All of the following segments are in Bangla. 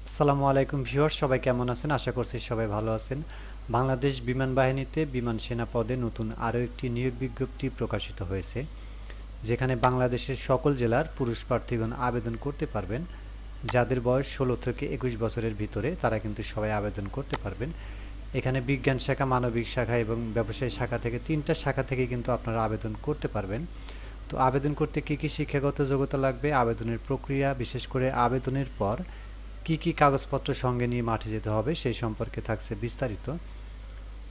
আসসালামু আলাইকুম ভিউয়ার্স, সবাই কেমন আছেন? আশা করছি সবাই ভালো আছেন। বাংলাদেশ বিমান বাহিনীতে বিমান সেনা পদে নতুন আরও একটি নিয়োগ বিজ্ঞপ্তি প্রকাশিত হয়েছে, যেখানে বাংলাদেশের সকল জেলার পুরুষ প্রার্থীগণ আবেদন করতে পারবেন। যাদের বয়স 16 থেকে 21 বছরের ভিতরে তারা কিন্তু সবাই আবেদন করতে পারবেন। এখানে বিজ্ঞান শাখা, মানবিক শাখা এবং ব্যবসায় শাখা থেকে 3টা শাখা থেকে কিন্তু আপনারা আবেদন করতে পারবেন। তো আবেদন করতে কী কী শিক্ষাগত যোগ্যতা লাগবে, আবেদনের প্রক্রিয়া, বিশেষ করে আবেদনের পর কি কি কাগজপত্র সঙ্গে নিয়ে মাঠে যেতে হবে সেই সম্পর্কে থাকছে বিস্তারিত।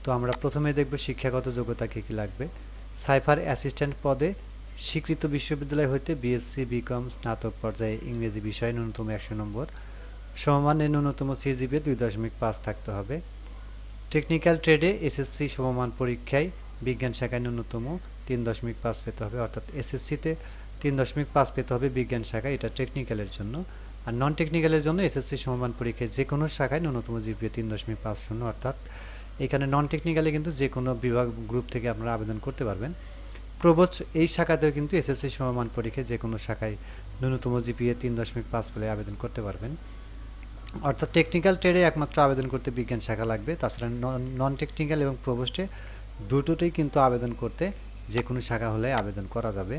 তো আমরা প্রথমে দেখব শিক্ষাগত যোগ্যতা কী কী লাগবে। সাইফার অ্যাসিস্ট্যান্ট পদে স্বীকৃত বিশ্ববিদ্যালয় হইতে বিএসসি বিকম স্নাতক পর্যায়ে ইংরেজি বিষয়ে ন্যূনতম 100 নম্বর, সমমানের ন্যূনতম সিজিপিএ 2.5 থাকতে হবে। টেকনিক্যাল ট্রেডে এসএসসি সমমান পরীক্ষায় বিজ্ঞান শাখায় ন্যূনতম 3.5 পেতে হবে, অর্থাৎ এসএসসিতে 3.5 পেতে হবে বিজ্ঞান শাখায়, এটা টেকনিক্যালের জন্য। আর নন টেকনিক্যালের জন্য এসএসসি সমমান পরীক্ষায় যে কোনো শাখায় ন্যূনতম জিপিএ 3.50, অর্থাৎ এখানে নন টেকনিক্যালে কিন্তু যে কোনো বিভাগ গ্রুপ থেকে আপনারা আবেদন করতে পারবেন। প্রবোস্ট এই শাখাতেও কিন্তু এসএসসি সমমান পরীক্ষায় যে কোনো শাখায় ন্যূনতম জিপিএ 3.5 পেলে আবেদন করতে পারবেন। অর্থাৎ টেকনিক্যাল ট্রেডে একমাত্র আবেদন করতে বিজ্ঞান শাখা লাগবে, তাছাড়া নন টেকনিক্যাল এবং প্রবোস্টে দুটোতেই কিন্তু আবেদন করতে যে কোনো শাখা হলে আবেদন করা যাবে।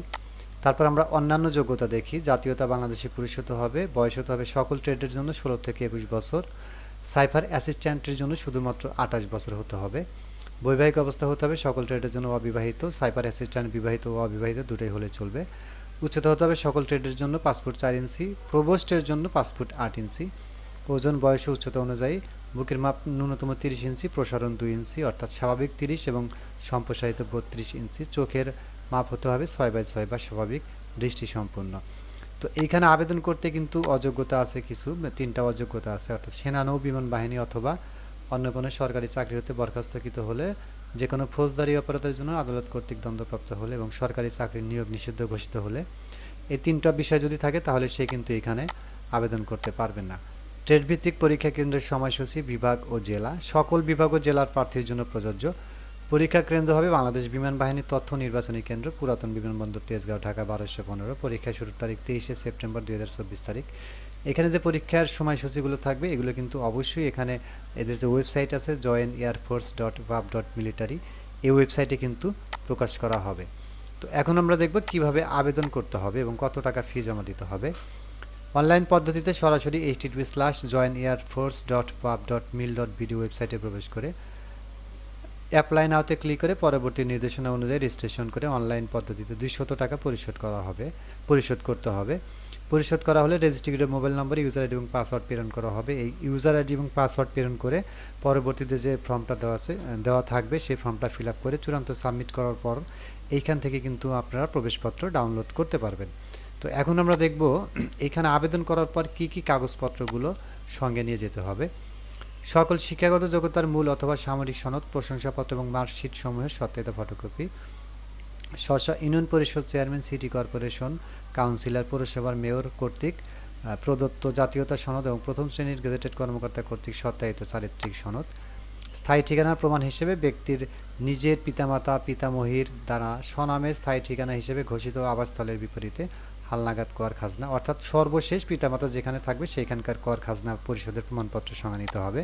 তারপর আমরা অন্যান্য যোগ্যতা দেখি। জাতীয়তা বাংলাদেশি পুরুষ হতে হবে, বয়স হতে হবে সকল ট্রেডের জন্য 16 থেকে 21 বছর, সাইফার অ্যাসিস্ট্যান্টের জন্য শুধুমাত্র 28 বছর হতে হবে, বৈবাহিক অবস্থা হতে হবে সকল ট্রেডের জন্য অবিবাহিত, সাইফার অ্যাসিস্ট্যান্ট বিবাহিত ও অবিবাহিত দুটোই হলে চলবে, উচ্চতা হতে হবে সকল ট্রেডের জন্য 5 ফুট 4 ইঞ্চি, প্রবোস্টের জন্য 5 ফুট 8 ইঞ্চি, ওজন বয়স ও উচ্চতা অনুযায়ী বুকের মাপ ন্যূনতম 30 ইঞ্চি, প্রসারণ 2 ইঞ্চি, অর্থাৎ স্বাভাবিক 30 এবং সম্প্রসারিত 32 ইঞ্চি, চোখের মাপ হতে হবে 6/6 বা স্বাভাবিক দৃষ্টি সম্পন্ন। তো এইখানে আবেদন করতে কিন্তু অযোগ্যতা আছে কিছু, 3টা অযোগ্যতা আছে, অর্থাৎ সেনা নৌ বিমান বাহিনী অথবা অন্য কোনো সরকারি চাকরি হতে বরখাস্তকৃত হলে, যে কোনো ফৌজদারি অপরাধের জন্য আদালত কর্তৃক দণ্ডপ্রাপ্ত হলে এবং সরকারি চাকরির নিয়োগ নিষিদ্ধ ঘোষিত হলে, এই 3টা বিষয় যদি থাকে তাহলে সে কিন্তু এখানে আবেদন করতে পারবে না। ট্রেড ভিত্তিক পরীক্ষা কেন্দ্রের সময়সূচি বিভাগ ও জেলা, সকল বিভাগ ও জেলার প্রার্থীর জন্য প্রযোজ্য। পরীক্ষা কেন্দ্র হবে বাংলাদেশ বিমান বাহিনীর তথ্য নির্বাচনী কেন্দ্র, পুরাতন বিমানবন্দর তেজগাঁও, ঢাকা 1215। পরীক্ষা শুরুর তারিখ 23শে সেপ্টেম্বর 2024 তারিখ। এখানে যে পরীক্ষার সময়সূচিগুলো থাকবে এগুলো কিন্তু অবশ্যই এখানে এদের যে ওয়েবসাইট আছে joinearforce.wap.military, এই ওয়েবসাইটে কিন্তু প্রকাশ করা হবে। তো এখন আমরা দেখব কিভাবে আবেদন করতে হবে এবং কত টাকা ফি জমা দিতে হবে। অনলাইন পদ্ধতিতে সরাসরি http:/joinearforce.wap.mil.bd ওয়েবসাইটে প্রবেশ করে অ্যাপ্লাই নাওতে ক্লিক করে পরবর্তী নির্দেশনা অনুযায়ী রেজিস্ট্রেশন করে অনলাইন পদ্ধতিতে 200 টাকা পরিশোধ করতে হবে। পরিশোধ করা হলে রেজিস্ট্রিড মোবাইল নম্বর, ইউজার আইডি এবং পাসওয়ার্ড প্রেরণ করা হবে। এই ইউজার আইডি এবং পাসওয়ার্ড প্রেরণ করে পরবর্তীতে যে ফর্মটা দেওয়া থাকবে সেই ফর্মটা ফিল আপ করে চূড়ান্ত সাবমিট করার পর এইখান থেকে কিন্তু আপনারা প্রবেশপত্র ডাউনলোড করতে পারবেন। তো এখন আমরা দেখব এইখানে আবেদন করার পর কি কি কাগজপত্রগুলো সঙ্গে নিয়ে যেতে হবে। সকল শিক্ষাগত যোগ্যতার মূল অথবা সামরিক সনদ, প্রশংসাপত্র এবং মার্কশিট সমূহের সত্যায়িত ফটোকপি, ইউনিয়ন পরিষদ চেয়ারম্যান, সিটি কর্পোরেশন কাউন্সিলর, পৌরসভার মেয়র কর্তৃক প্রদত্ত জাতীয়তা সনদ এবং প্রথম শ্রেণীর গেজেটেড কর্মকর্তা কর্তৃক সত্যায়িত চারিত্রিক সনদ, স্থায়ী ঠিকানার প্রমাণ হিসেবে ব্যক্তির নিজের পিতামাতা পিতামহীর দ্বারা স্বনামে স্থায়ী ঠিকানা হিসেবে ঘোষিত আবাসস্থলের বিপরীতে হালনাগাদ কর খাজনা, অর্থাৎ সর্বশেষ পিতামাতা যেখানে থাকবে সেখানকার কর খাজনা পরিশোধের প্রমাণপত্র সঙ্গে নিতে হবে।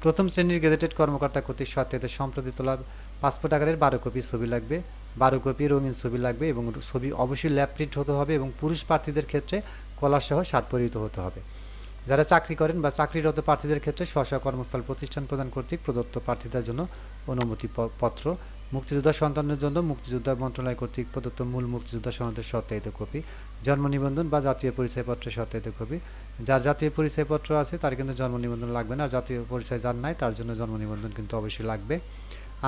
প্রথম শ্রেণীর গেজেটেড কর্মকর্তা কর্তৃক সত্যায়িত সম্প্রতি তোলা পাসপোর্ট আকারের 12 কপি ছবি লাগবে, 12 কপি রঙিন ছবি লাগবে এবং ছবি অবশ্যই ল্যাব প্রিন্ট হতে হবে এবং পুরুষ প্রার্থীদের ক্ষেত্রে কলারসহ শার্ট পরিহিত হতে হবে। যারা চাকরি করেন বা চাকরিরত প্রার্থীদের ক্ষেত্রে স্ব কর্মস্থল প্রতিষ্ঠান প্রদান কর্তৃক প্রদত্ত প্রার্থীদের জন্য অনুমতিপত্র, মুক্তিযোদ্ধা সন্তানের জন্য মুক্তিযোদ্ধা মন্ত্রণালয় কর্তৃক প্রদত্ত মূল মুক্তিযোদ্ধা সনদের সত্যায়িত কপি, জন্ম নিবন্ধন বা জাতীয় পরিচয়পত্রের সত্যায়িত কপি। যার জাতীয় পরিচয়পত্র আছে তার কিন্তু জন্ম নিবন্ধন লাগবে না, আর জাতীয় পরিচয় যার নাই তার জন্য জন্ম নিবন্ধন কিন্তু অবশ্যই লাগবে।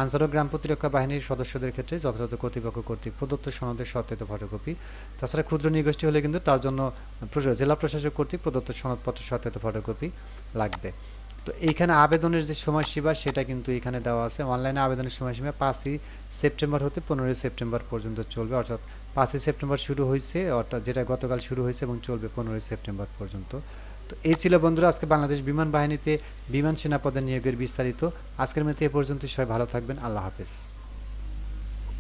আনসার ও গ্রাম প্রতিরক্ষা বাহিনীর সদস্যদের ক্ষেত্রে যথাযথ কর্তৃপক্ষ কর্তৃক প্রদত্ত সনদের সত্যায়িত ফটোকপি। তাছাড়া ক্ষুদ্র নৃগোষ্ঠী হলে কিন্তু তার জন্য জেলা প্রশাসক কর্তৃক প্রদত্ত সনদপত্র সত্যায়িত ফটোকপি লাগবে। তো এইখানে আবেদনের যে সময়সীমা সেটা কিন্তু এখানে দেওয়া আছে। অনলাইনে আবেদনের সময়সীমা 5ই সেপ্টেম্বর হতে 15ই সেপ্টেম্বর পর্যন্ত চলবে, অর্থাৎ 5ই সেপ্টেম্বর শুরু হয়েছে, অর্থাৎ যেটা গতকাল শুরু হয়েছে এবং চলবে 15ই সেপ্টেম্বর পর্যন্ত। তো এই ছিল বন্ধুরা আজকে বাংলাদেশ বিমান বাহিনীতে বিমান সেনা পদে নিয়োগের বিস্তারিত। আজকের মতো এ পর্যন্ত, সবাই ভালো থাকবেন। আল্লাহ হাফেজ।